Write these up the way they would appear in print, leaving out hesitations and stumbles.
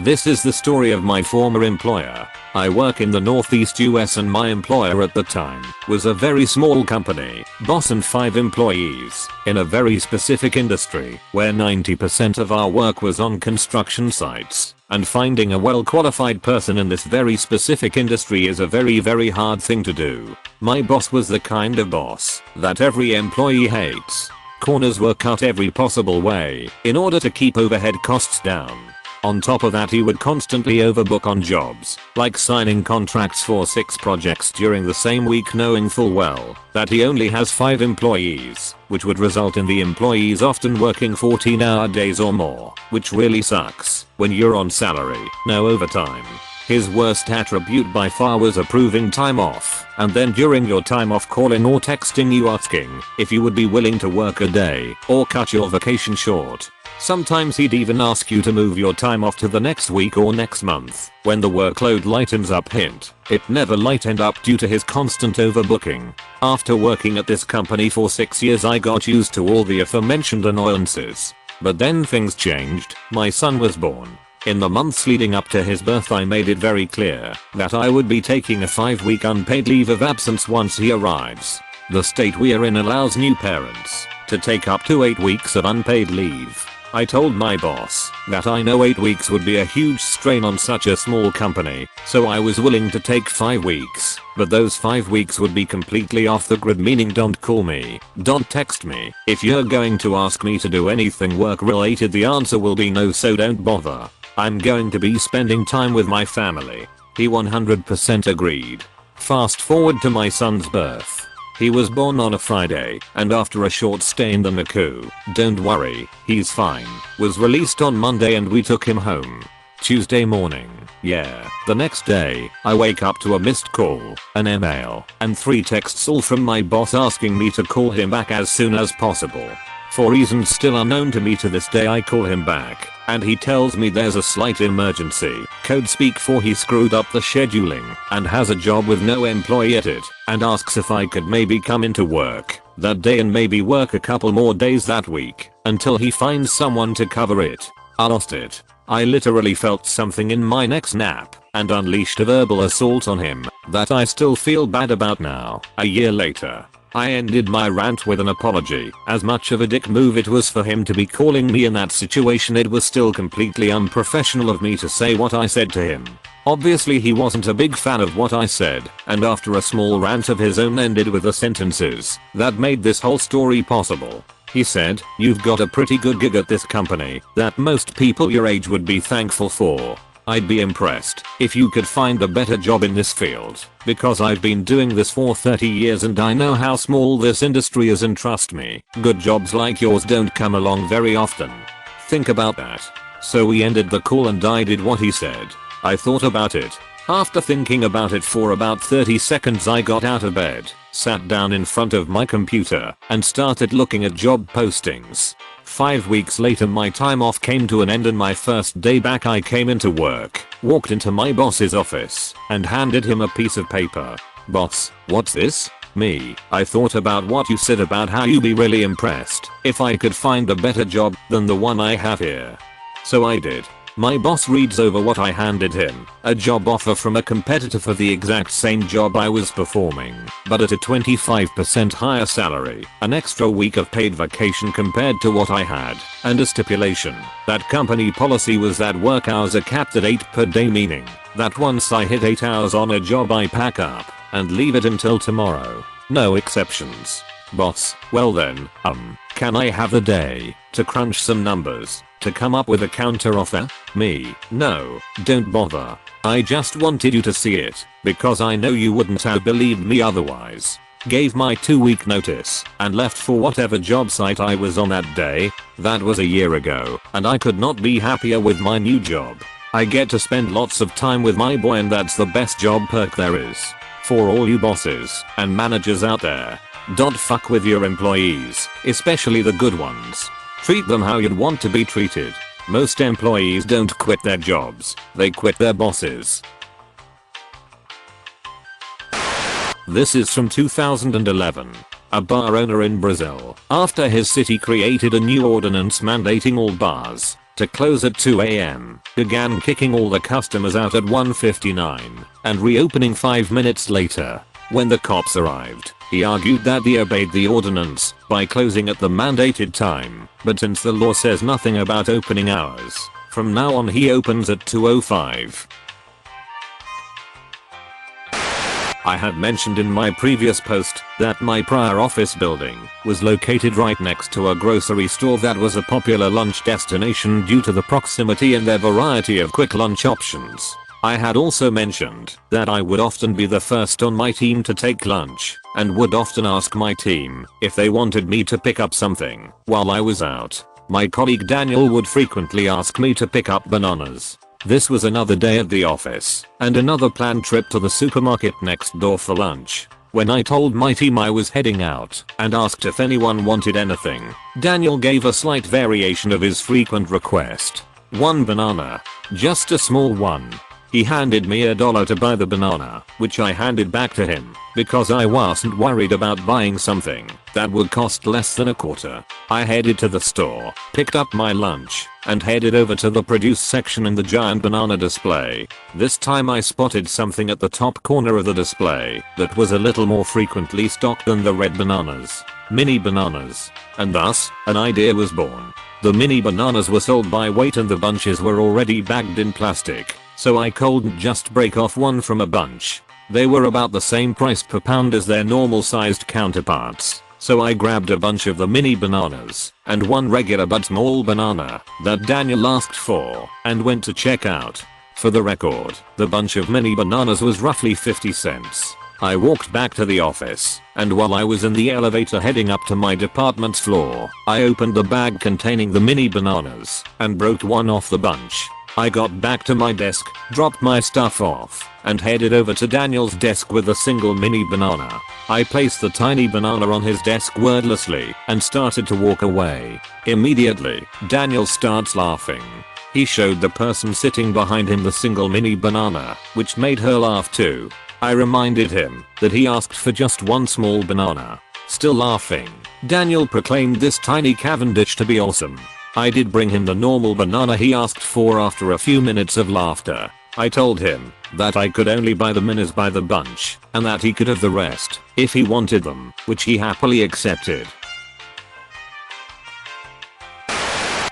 This is the story of my former employer. I work in the Northeast US and my employer at the time was a very small company, boss and 5 employees, in a very specific industry where 90% of our work was on construction sites. And finding a well-qualified person in this very specific industry is a very hard thing to do. My boss was the kind of boss that every employee hates. Corners were cut every possible way in order to keep overhead costs down. On top of that, he would constantly overbook on jobs, like signing contracts for 6 projects during the same week, knowing full well that he only has 5 employees, which would result in the employees often working 14-hour days or more, which really sucks when you're on salary, no overtime. His worst attribute by far was approving time off, and then during your time off calling or texting you asking if you would be willing to work a day or cut your vacation short. Sometimes he'd even ask you to move your time off to the next week or next month when the workload lightens up. Hint, it never lightened up due to his constant overbooking. After working at this company for 6 years, I got used to all the aforementioned annoyances. But then things changed. My son was born. In the months leading up to his birth, I made it very clear that I would be taking a 5-week unpaid leave of absence once he arrives. The state we are in allows new parents to take up to 8 weeks of unpaid leave. I told my boss that I know 8 weeks would be a huge strain on such a small company, so I was willing to take 5 weeks, but those 5 weeks would be completely off the grid, meaning don't call me, don't text me. If you're going to ask me to do anything work related, the answer will be no, so don't bother. I'm going to be spending time with my family. He 100% agreed. Fast forward to my son's birth. He was born on a Friday, and after a short stay in the NICU, don't worry, he's fine, was released on Monday and we took him home. Tuesday morning, the next day, I wake up to a missed call, an email, and 3 texts, all from my boss asking me to call him back as soon as possible. For reasons still unknown to me to this day, I call him back, and he tells me there's a slight emergency, code speak for he screwed up the scheduling and has a job with no employee at it, and asks if I could maybe come into work that day and maybe work a couple more days that week until he finds someone to cover it. I lost it. I literally felt something in my neck snap and unleashed a verbal assault on him that I still feel bad about now, a year later. I ended my rant with an apology. As much of a dick move it was for him to be calling me in that situation, it was still completely unprofessional of me to say what I said to him. Obviously he wasn't a big fan of what I said, and after a small rant of his own ended with the sentences that made this whole story possible. He said, "You've got a pretty good gig at this company that most people your age would be thankful for. I'd be impressed if you could find a better job in this field, because I've been doing this for 30 years and I know how small this industry is, and trust me, good jobs like yours don't come along very often. Think about that." So we ended the call and I did what he said. I thought about it. After thinking about it for about 30 seconds, I got out of bed, sat down in front of my computer, and started looking at job postings. 5 weeks later, my time off came to an end and my first day back I came into work, walked into my boss's office, and handed him a piece of paper. "Boss, what's this?" "Me, I thought about what you said about how you'd be really impressed if I could find a better job than the one I have here." So I did. My boss reads over what I handed him, a job offer from a competitor for the exact same job I was performing, but at a 25% higher salary, an extra week of paid vacation compared to what I had, and a stipulation that company policy was that work hours are capped at 8 per day, meaning that once I hit 8 hours on a job I pack up and leave it until tomorrow. No exceptions. Boss, well then, can I have a day to crunch some numbers to come up with a counter offer? Me, no, don't bother. I just wanted you to see it, because I know you wouldn't have believed me otherwise. Gave my 2-week notice, and left for whatever job site I was on that day. That was a year ago, and I could not be happier with my new job. I get to spend lots of time with my boy, and that's the best job perk there is. For all you bosses and managers out there, don't fuck with your employees, especially the good ones. Treat them how you'd want to be treated. Most employees don't quit their jobs, they quit their bosses. This is from 2011. A bar owner in Brazil, after his city created a new ordinance mandating all bars to close at 2 AM, began kicking all the customers out at 1:59 and reopening 5 minutes later. When the cops arrived, he argued that they obeyed the ordinance by closing at the mandated time, but since the law says nothing about opening hours, from now on he opens at 2:05. I had mentioned in my previous post that my prior office building was located right next to a grocery store that was a popular lunch destination due to the proximity and their variety of quick lunch options. I had also mentioned that I would often be the first on my team to take lunch and would often ask my team if they wanted me to pick up something while I was out. My colleague Daniel would frequently ask me to pick up bananas. This was another day at the office and another planned trip to the supermarket next door for lunch. When I told my team I was heading out and asked if anyone wanted anything, Daniel gave a slight variation of his frequent request. One banana. Just a small one. He handed me $1 to buy the banana, which I handed back to him because I wasn't worried about buying something that would cost less than a quarter. I headed to the store, picked up my lunch, and headed over to the produce section in the giant banana display. This time I spotted something at the top corner of the display that was a little more frequently stocked than the red bananas. Mini bananas. And thus, an idea was born. The mini bananas were sold by weight and the bunches were already bagged in plastic, so I couldn't just break off one from a bunch. They were about the same price per pound as their normal sized counterparts, so I grabbed a bunch of the mini bananas and one regular but small banana that Daniel asked for and went to check out. For the record, the bunch of mini bananas was roughly 50 cents. I walked back to the office, and while I was in the elevator heading up to my department's floor, I opened the bag containing the mini bananas and broke one off the bunch. I got back to my desk, dropped my stuff off, and headed over to Daniel's desk with a single mini banana. I placed the tiny banana on his desk wordlessly and started to walk away. Immediately, Daniel starts laughing. He showed the person sitting behind him the single mini banana, which made her laugh too. I reminded him that he asked for just one small banana. Still laughing, Daniel proclaimed this tiny Cavendish to be awesome. I did bring him the normal banana he asked for after a few minutes of laughter. I told him that I could only buy the minis by the bunch and that he could have the rest if he wanted them, which he happily accepted.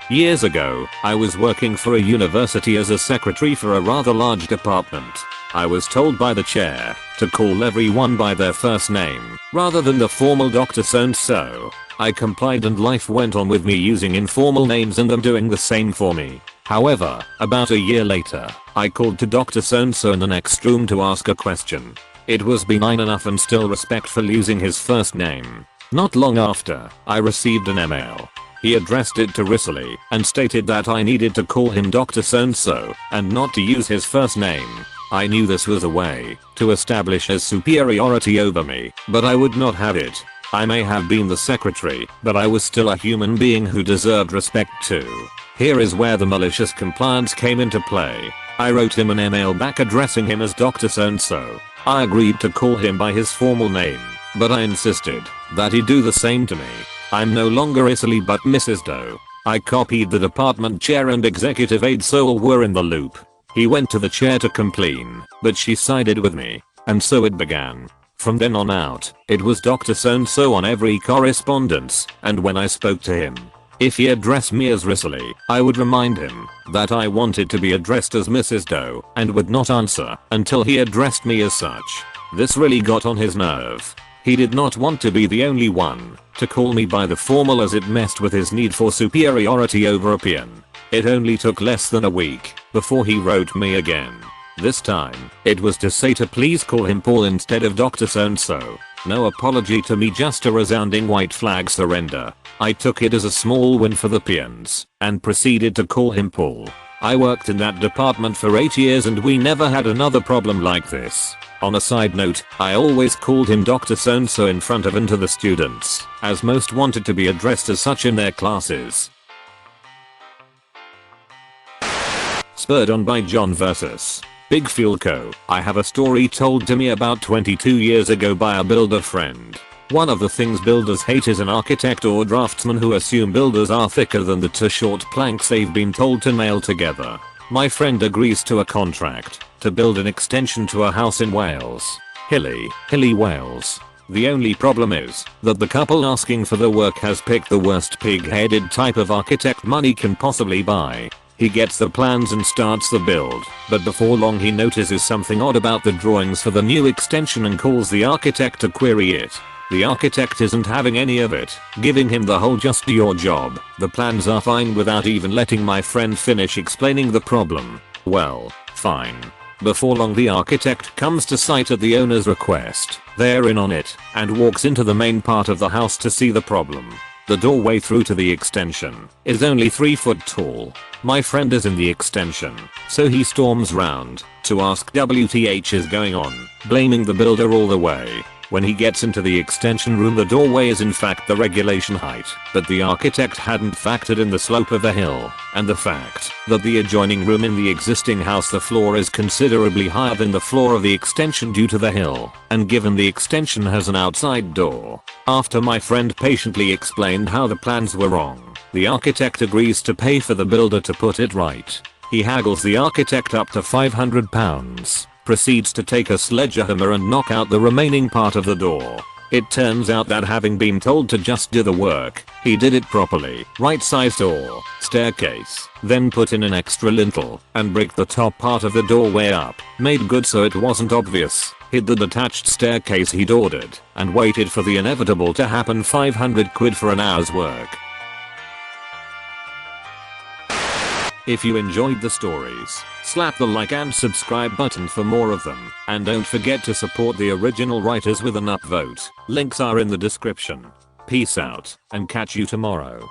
Years ago, I was working for a university as a secretary for a rather large department. I was told by the chair to call everyone by their first name rather than the formal Dr. So-and-so. I complied and life went on with me using informal names and them doing the same for me. However, about a year later, I called to Dr. So-and-so in the next room to ask a question. It was benign enough and still respectful using his first name. Not long after, I received an email. He addressed it to Risley and stated that I needed to call him Dr. So-and-so and not to use his first name. I knew this was a way to establish his superiority over me, but I would not have it. I may have been the secretary, but I was still a human being who deserved respect too. Here is where the malicious compliance came into play. I wrote him an email back addressing him as Dr. So-and-so. I agreed to call him by his formal name, but I insisted that he do the same to me. I'm no longer Risley but Mrs. Doe. I copied the department chair and executive aide so all were in the loop. He went to the chair to complain, but she sided with me, and so it began. From then on out, it was Dr. So-and-so on every correspondence, and when I spoke to him, if he addressed me as Risley, I would remind him that I wanted to be addressed as Mrs. Doe and would not answer until he addressed me as such. This really got on his nerve. He did not want to be the only one to call me by the formal as it messed with his need for superiority over a peon. It only took less than a week before he wrote me again. This time, it was to say to please call him Paul instead of Dr. So-and-so. No apology to me, just a resounding white flag surrender. I took it as a small win for the peons and proceeded to call him Paul. I worked in that department for 8 years and we never had another problem like this. On a side note, I always called him Dr. So-and-so in front of and to the students, as most wanted to be addressed as such in their classes. Spurred on by John vs. Big Fuel Co. I have a story told to me about 22 years ago by a builder friend. One of the things builders hate is an architect or draftsman who assume builders are thicker than the two short planks they've been told to nail together. My friend agrees to a contract to build an extension to a house in Wales. Hilly Wales. The only problem is that the couple asking for the work has picked the worst pig-headed type of architect money can possibly buy. He gets the plans and starts the build, but before long he notices something odd about the drawings for the new extension and calls the architect to query it. The architect isn't having any of it, giving him the whole "just do your job, the plans are fine" without even letting my friend finish explaining the problem. Well, fine. Before long the architect comes to site at the owner's request, they're in on it, and walks into the main part of the house to see the problem. The doorway through to the extension is only 3 foot tall. My friend is in the extension, so he storms round to ask WTH is going on, blaming the builder all the way. When he gets into the extension room, the doorway is in fact the regulation height, but the architect hadn't factored in the slope of the hill, and the fact that the adjoining room in the existing house, the floor is considerably higher than the floor of the extension due to the hill, and given the extension has an outside door. After my friend patiently explained how the plans were wrong, the architect agrees to pay for the builder to put it right. He haggles the architect up to £500. Proceeds to take a sledgehammer and knock out the remaining part of the door. It turns out that having been told to just do the work, he did it properly. Right size door, staircase, then put in an extra lintel, and bricked the top part of the doorway up. Made good so it wasn't obvious. Hid the detached staircase he'd ordered, and waited for the inevitable to happen. 500 quid for an hour's work. If you enjoyed the stories, slap the like and subscribe button for more of them, and don't forget to support the original writers with an upvote. Links are in the description. Peace out, and catch you tomorrow.